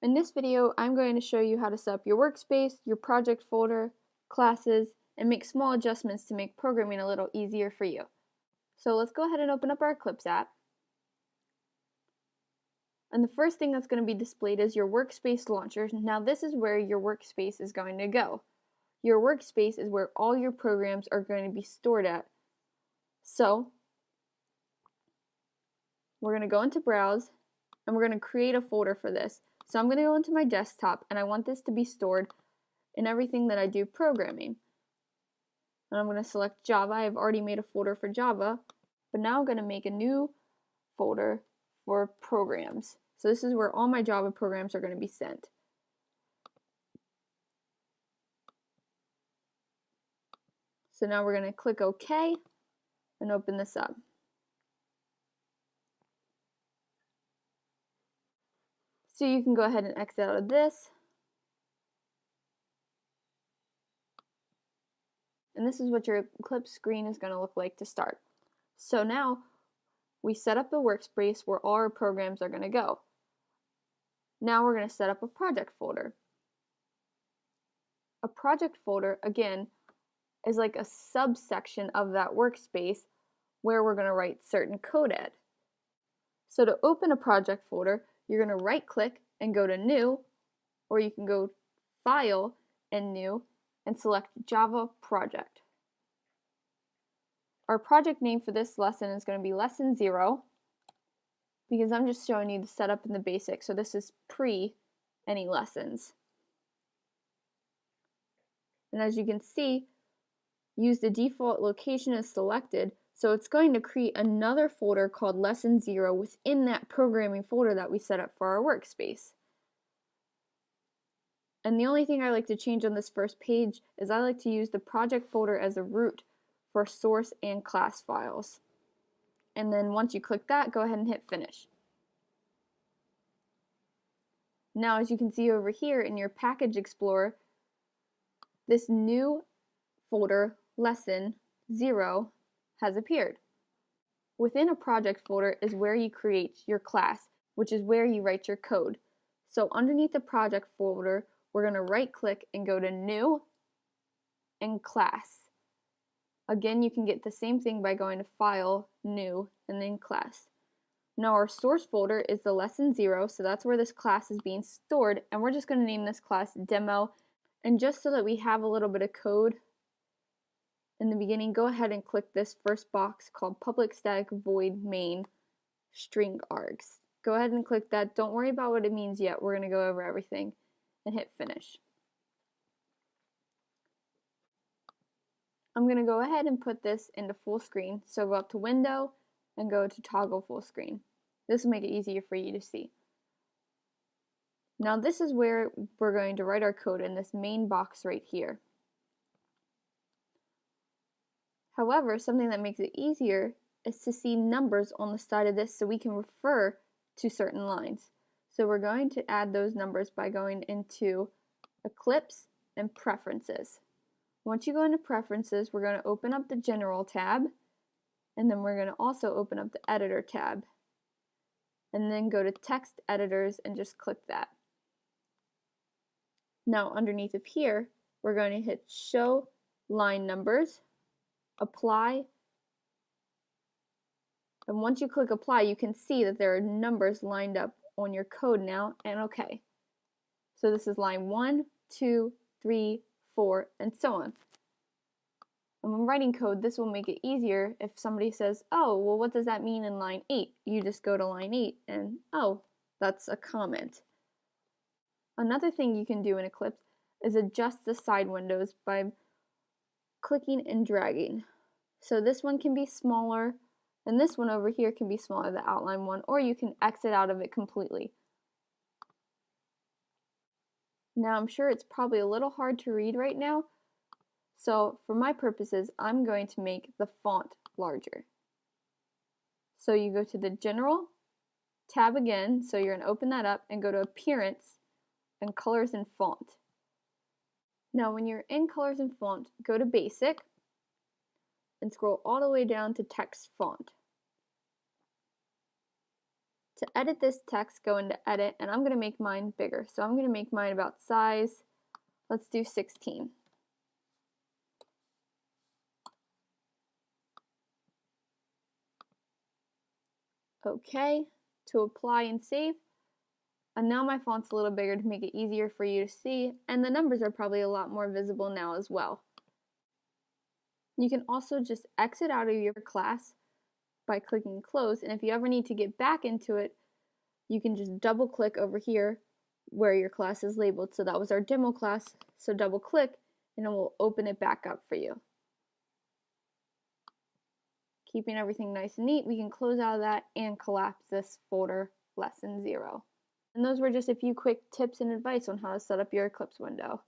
In this video, I'm going to show you how to set up your workspace, your project folder, classes, and make small adjustments to make programming a little easier for you. So let's go ahead and open up our Eclipse app. And the first thing that's going to be displayed is your workspace launcher. Now this is where your workspace is going to go. Your workspace is where all your programs are going to be stored at. So we're going to go into Browse, and we're going to create a folder for this. So I'm going to go into my desktop, and I want this to be stored in everything that I do programming. And I'm going to select Java. I've already made a folder for Java, but now I'm going to make a new folder for programs. So this is where all my Java programs are going to be sent. So now we're going to click OK and open this up. So you can go ahead and exit out of this. And this is what your Eclipse screen is going to look like to start. So now we set up the workspace where all our programs are going to go. Now we're going to set up a project folder. A project folder, again, is like a subsection of that workspace where we're going to write certain code at. So to open a project folder, you're going to right click and go to New, or you can go File and New and select Java Project. Our project name for this lesson is going to be Lesson 0 because I'm just showing you the setup and the basics, so this is pre any lessons. And as you can see, use the default location as selected, so it's going to create another folder called Lesson 0 within that programming folder that we set up for our workspace. And the only thing I like to change on this first page is I like to use the project folder as a root for source and class files. And then once you click that, go ahead and hit finish. Now as you can see over here in your Package Explorer, this new folder, Lesson 0, has appeared. Within a project folder is where you create your class, which is where you write your code. So underneath the project folder, we're going to right click and go to New and Class. Again, you can get the same thing by going to File, New, and then Class. Now our source folder is the Lesson 0, so that's where this class is being stored, and we're just going to name this class Demo. And just so that we have a little bit of code in the beginning, go ahead and click this first box called Public Static Void Main String Args. Go ahead and click that. Don't worry about what it means yet. We're going to go over everything and hit finish. I'm going to go ahead and put this into full screen. So go up to Window and go to Toggle Full Screen. This will make it easier for you to see. Now this is where we're going to write our code in this main box right here. However, something that makes it easier is to see numbers on the side of this so we can refer to certain lines. So we're going to add those numbers by going into Eclipse and Preferences. Once you go into Preferences, we're going to open up the General tab, and then we're going to also open up the Editor tab. And then go to Text Editors and just click that. Now underneath of here, we're going to hit Show Line Numbers, Apply, and once you click Apply, you can see that there are numbers lined up on your code now, and OK. So this is line 1, 2, 3, 4, and so on. And when writing code, this will make it easier if somebody says, oh, well, what does that mean in line 8? You just go to line 8 and, oh, that's a comment. Another thing you can do in Eclipse is adjust the side windows by clicking and dragging. So this one can be smaller, and this one over here can be smaller, the outline one, or you can exit out of it completely. Now I'm sure it's probably a little hard to read right now, so for my purposes, I'm going to make the font larger. So you go to the General tab again, so you're going to open that up and go to Appearance and Colors and Font. Now when you're in Colors and Font, go to Basic and scroll all the way down to Text Font. To edit this text, go into Edit, and I'm going to make mine bigger. So I'm going to make mine about size, let's do 16. Okay, to apply and save. And now my font's a little bigger to make it easier for you to see, and the numbers are probably a lot more visible now as well. You can also just exit out of your class by clicking close, and if you ever need to get back into it, you can just double click over here where your class is labeled. So that was our demo class, so double click and it will open it back up for you. Keeping everything nice and neat, we can close out of that and collapse this folder lesson 0. And those were just a few quick tips and advice on how to set up your Eclipse window.